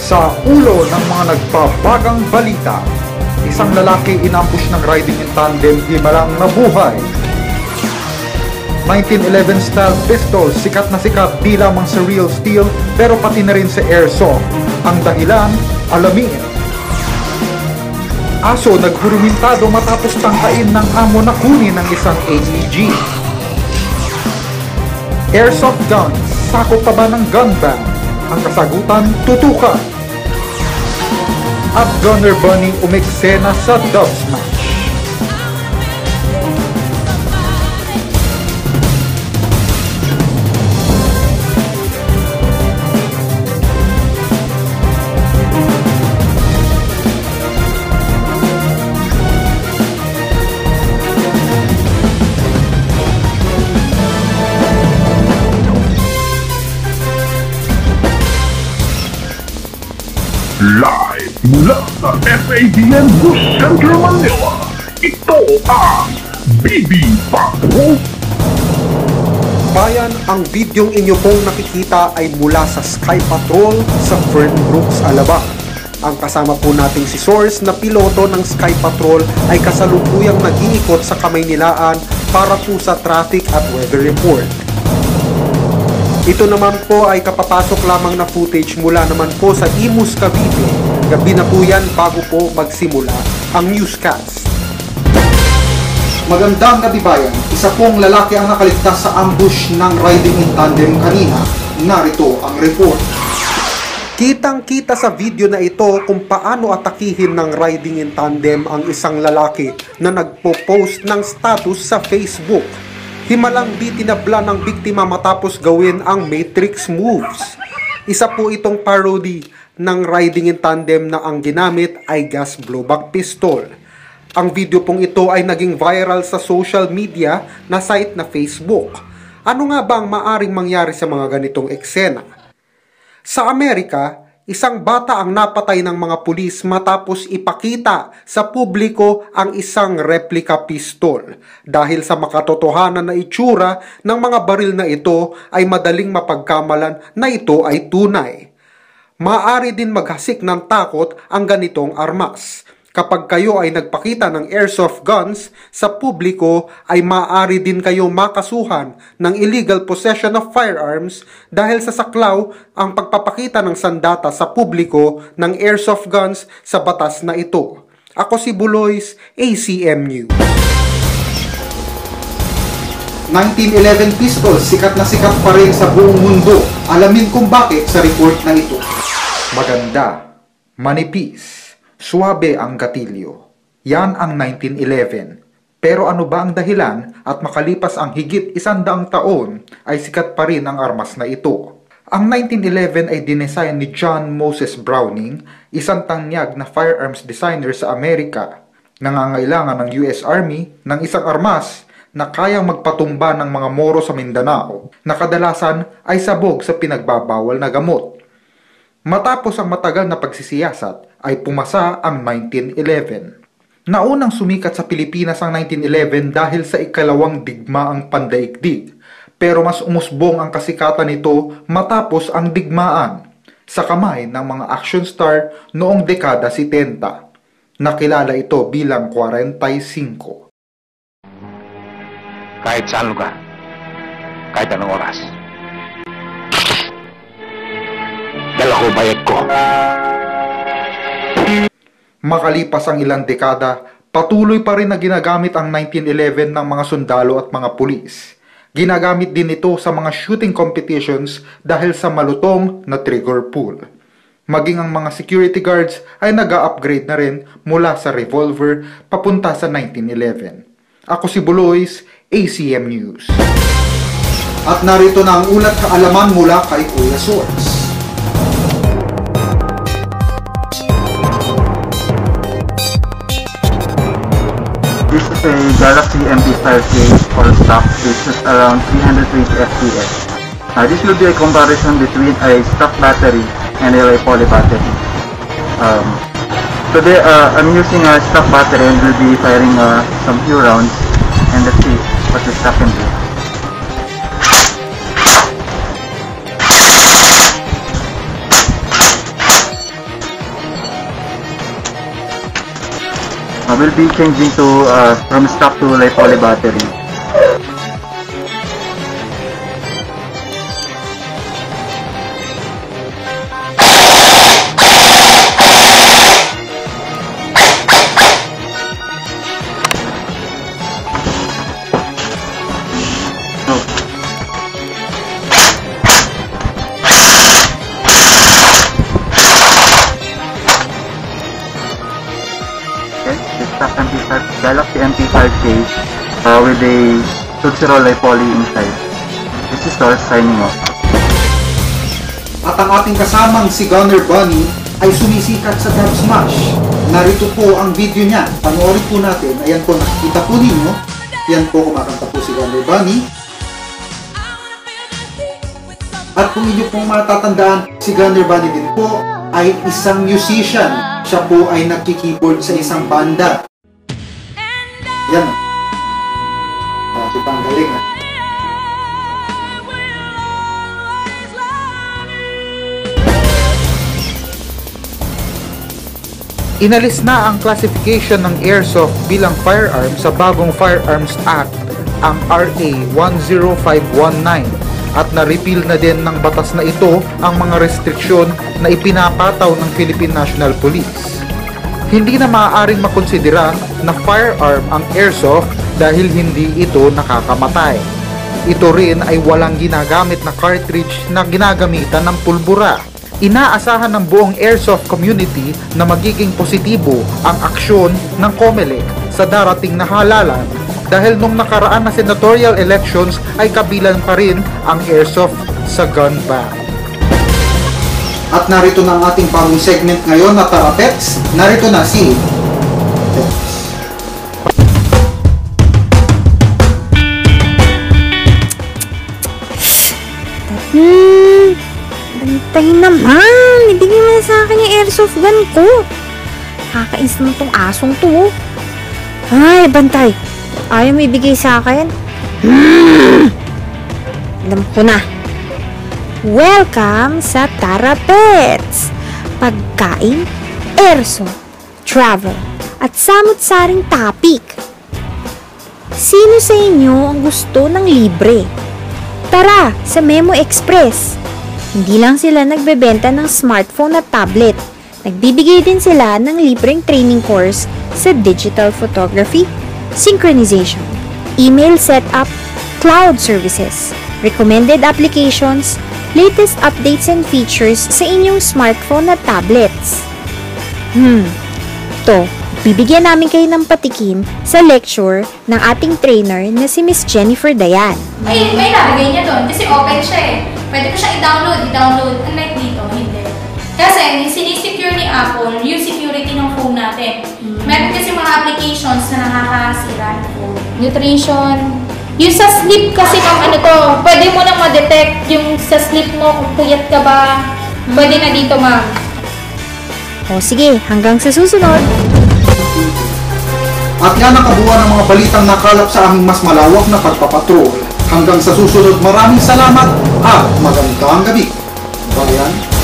Sa ulo ng mga nagbabagang balita, isang lalaki inambush ng riding in tandem, himalang nabuhay. 1911 style pistol, sikat na sikat di lamang sa real steel pero pati na rin sa airsoft. Ang dahilan, alamin. Aso naghurumintado matapos tangkain ng amo na kunin ng isang AEG. Airsoft guns, sakop pa ba ng gun ban? Ang kasagutan, tutukan. At Gunner Bunny umeksena sa dub smash. Live mula sa FABN Bush Center, Manila, ito ang BB Patrol. Bayan, ang videong inyo pong nakikita ay mula sa Sky Patrol sa Fernbrooks, Alabang. Ang kasama po nating si Source na piloto ng Sky Patrol ay kasalukuyang nag-iikot sa Kamaynilaan para po sa traffic at weather report. Ito naman po ay kapapasok lamang na footage mula naman po sa Imus, Cavite. Gabi na po yan bago po magsimula ang newscast. Magandang gabi bayan, isa pong lalaki ang nakaligtas sa ambush ng riding in tandem kanina. Narito ang report. Kitang-kita sa video na ito kung paano atakihin ng riding in tandem ang isang lalaki na nagpo-post ng status sa Facebook. Himalang di tinabla ng biktima matapos gawin ang Matrix moves. Isa po itong parody ng riding in tandem na ang ginamit ay gas blowback pistol. Ang video pong ito ay naging viral sa social media na site na Facebook. Ano nga ba ang maaring mangyari sa mga ganitong eksena? Sa Amerika, isang bata ang napatay ng mga pulis matapos ipakita sa publiko ang isang replica pistol. Dahil sa makatotohanan na itsura ng mga baril na ito ay madaling mapagkamalan na ito ay tunay. Maaari din maghasik ng takot ang ganitong armas. Kapag kayo ay nagpakita ng airsoft guns sa publiko ay maaari din kayo makasuhan ng illegal possession of firearms dahil sa saklaw ang pagpapakita ng sandata sa publiko ng airsoft guns sa batas na ito. Ako si Buloys, ACM News. 1911 pistol, sikat na sikat pa rin sa buong mundo. Alamin kung bakit sa report na ito. Maganda, manipis, suwabe ang gatilyo. Yan ang 1911. Pero ano ba ang dahilan at makalipas ang higit 100 taon ay sikat pa rin ang armas na ito? Ang 1911 ay dinesign ni John Moses Browning, isang tanyag na firearms designer sa Amerika. Nangangailangan ng US Army ng isang armas na kayang magpatumba ng mga Moro sa Mindanao na kadalasan ay sabog sa pinagbabawal na gamot. Matapos ang matagal na pagsisiyasat ay pumasa ang 1911. Naunang sumikat sa Pilipinas ang 1911 dahil sa ikalawang digmaang pandaigdig, pero mas umusbong ang kasikatan nito matapos ang digmaan sa kamay ng mga action star noong dekada 70. Nakilala ito bilang 45. Kahit saan lugar, kahit anong oras, dala ko bayad ko. Makalipas ang ilang dekada, patuloy pa rin na ginagamit ang 1911 ng mga sundalo at mga pulis. Ginagamit din ito sa mga shooting competitions dahil sa malutong na trigger pull. Maging ang mga security guards ay nag-upgrade na rin mula sa revolver papunta sa 1911. Ako si Buloys, ACM News. At narito na ang ulat kaalaman mula kay Kuya Source. This is a Galaxy MP5K all stock. This is around 320 FPS. This will be a comparison between a stock battery and a poly battery. Today I'm using a stock battery and will be firing some few rounds, and let's see what the stock can do. will be changing to from stock to LiPo battery. Galaxy MP5K with a Tuxero Lipoly inside. This is Source signing off. At ang ating kasamang si Gunner Bunny ay sumisikat sa Dub Smash. Narito po ang video niya. Panoorin po natin. Ayan po, nakikita po ninyo. Yan po, kumakanta po si Gunner Bunny. At kung inyo pong matatandaan, si Gunner Bunny din po ay isang musician. Siya po ay nagki-keyboard sa isang banda. Yan. Kita ang galing. Inalis na ang classification ng airsoft bilang firearm sa bagong Firearms Act, ang RA 10519, at na-repeal na din ng batas na ito ang mga restriksyon na ipinapataw ng Philippine National Police. Hindi na maaaring makonsidera na firearm ang airsoft dahil hindi ito nakakamatay. Ito rin ay walang ginagamit na cartridge na ginagamitan ng pulbura. Inaasahan ng buong airsoft community na magiging positibo ang aksyon ng COMELEC sa darating na halalan dahil nung nakaraan na senatorial elections ay kabilang pa rin ang airsoft sa gun ban. At narito na ang ating bagong segment ngayon na Tara Pets. Narito na si Pets. Bantay naman! Ibigay mo na sa akin yung airsoft gun ko. Kakais naman tong asong to. Ay, Bantay. Ayaw mo ibigay sa akin? Alam ko na. Welcome sa Tara Pets! Pagkain, airsoft, travel, at samut-saring topic. Sino sa inyo ang gusto ng libre? Tara sa Memo Express! Hindi lang sila nagbebenta ng smartphone at tablet. Nagbibigay din sila ng libreng training course sa digital photography, synchronization, email setup, cloud services, recommended applications, latest updates and features sa inyong smartphone at tablets. Bibigyan namin kayo ng patikim sa lecture ng ating trainer na si Miss Jennifer Dayan. May nalagay niya doon kasi open siya eh. Pwede ko siya i-download. Unlike dito, hindi. Kasi sinisecure ni Apple yung security ng phone natin. Meron kasi mga applications na nakakasira ng phone. Nutrition. Yung sa sleep kasi pwede mo nang ma-detect yung sa sleep mo kung puyat ka ba. Pwede na dito, ma'am. O sige, hanggang sa susunod. At yan ang kabuuan ng mga balitang nakalap sa aming mas malawak na pagpapatrol. Hanggang sa susunod, maraming salamat at magandang gabi. Bayan.